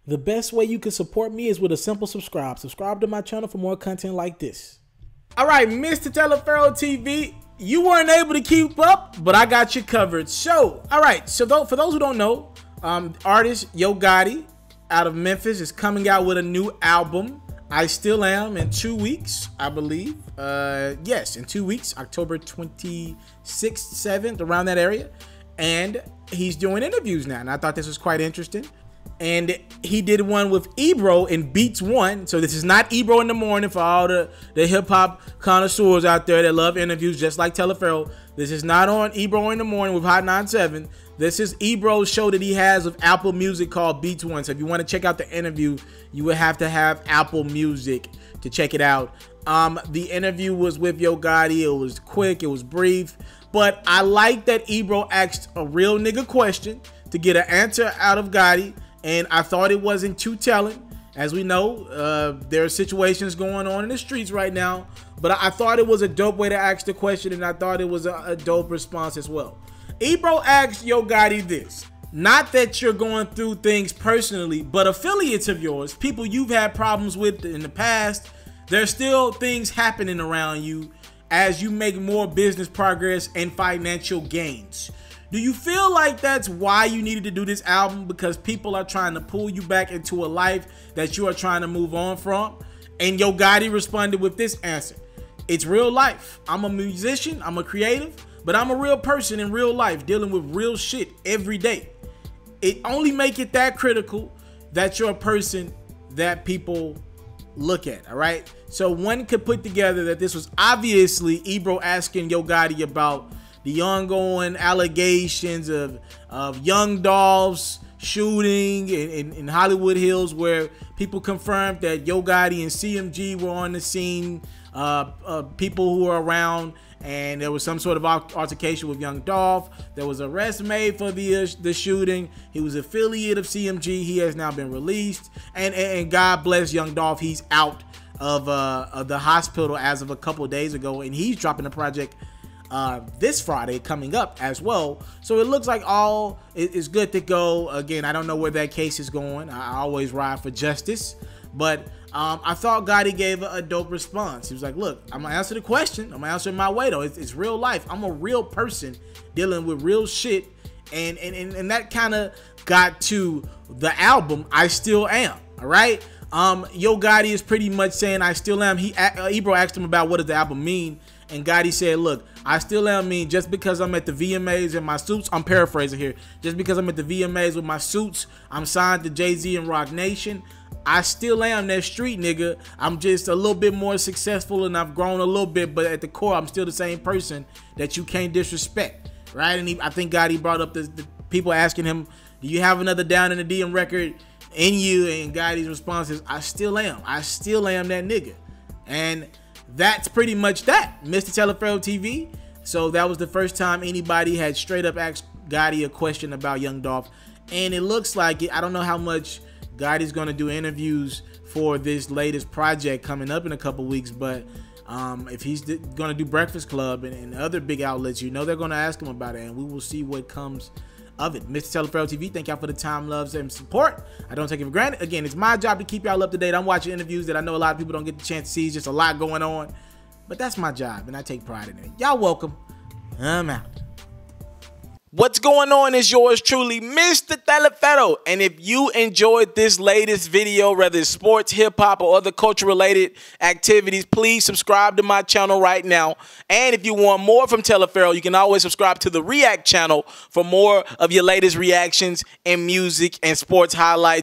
The best way you can support me is with a simple subscribe. Subscribe to my channel for more content like this. All right, Mr. Taliaferro TV, you weren't able to keep up, but I got you covered. So, all right, so for those who don't know, artist Yo Gotti out of Memphis is coming out with a new album. I Still Am in 2 weeks, I believe. Yes, in 2 weeks, October 26th, 7th, around that area. And he's doing interviews now, and I thought this was quite interesting. And he did one with Ebro in Beats 1. So this is not Ebro in the Morning for all the hip-hop connoisseurs out there that love interviews just like Taliaferro. This is not on Ebro in the Morning with Hot 97. This is Ebro's show that he has of Apple Music called Beats 1. So if you want to check out the interview, you would have to have Apple Music to check it out. The interview was with Yo Gotti. It was quick. It was brief. But I like that Ebro asked a real nigga question to get an answer out of Gotti. And I thought it wasn't too telling. As we know, there are situations going on in the streets right now. But I thought it was a dope way to ask the question, and I thought it was a dope response as well. Ebro asked Yo Gotti this. Not that you're going through things personally, but affiliates of yours, people you've had problems with in the past, there's still things happening around you as you make more business progress and financial gains. Do you feel like that's why you needed to do this album? Because people are trying to pull you back into a life that you are trying to move on from? And Yo Gotti responded with this answer. It's real life. I'm a musician, I'm a creative, but I'm a real person in real life dealing with real shit every day. It only make it that critical that you're a person that people look at, all right? So one could put together that this was obviously Ebro asking Yo Gotti about the ongoing allegations of young Dolph's shooting in Hollywood Hills, where people confirmed that Yo Gotti and CMG were on the scene, people who were around, and there was some sort of altercation with young Dolph. There was an arrest made for the shooting. He was affiliate of CMG. He has now been released, and God bless young Dolph. He's out of the hospital as of a couple of days ago, and he's dropping a project this Friday coming up as well. So it looks like all is good to go. Again, I don't know where that case is going. I always ride for justice, but I thought Gotti gave a dope response. He was like, look, I'm gonna answer the question. I'm gonna answer it my way though. It's real life. I'm a real person dealing with real shit, and that kind of got to the album I Still Am. All right. Yo Gotti is pretty much saying I still am. Ebro asked him about what does the album mean, and Gotti said, look, I still am mean just because I'm at the VMAs in my suits. I'm paraphrasing here. Just because I'm at the VMAs with my suits, I'm signed to Jay-Z and Rock Nation. I still am that street nigga. I'm just a little bit more successful and I've grown a little bit, but at the core, I'm still the same person that you can't disrespect, right? And I think Gotti brought up the people asking him, do you have another Down in the DM record in you? And Gotti's response is, I still am. I still am that nigga. And that's pretty much that, Mr. Taliaferro TV. So that was the first time anybody had straight up asked Gotti a question about young Dolph. And it looks like it. I don't know how much Gotti's going to do interviews for this latest project coming up in a couple weeks, but if he's going to do Breakfast Club and other big outlets, you know they're going to ask him about it, and we will see what comes of it. Mr. Taliaferro TV, thank y'all for the time, loves, and support. I don't take it for granted. Again, it's my job to keep y'all up to date. I'm watching interviews that I know a lot of people don't get the chance to see. It's just a lot going on, but that's my job, and I take pride in it. Y'all welcome. I'm out. What's going on is yours truly, Mr. Taliaferro. And if you enjoyed this latest video, whether it's sports, hip-hop, or other culture-related activities, please subscribe to my channel right now. And if you want more from Taliaferro, you can always subscribe to the React channel for more of your latest reactions and music and sports highlights.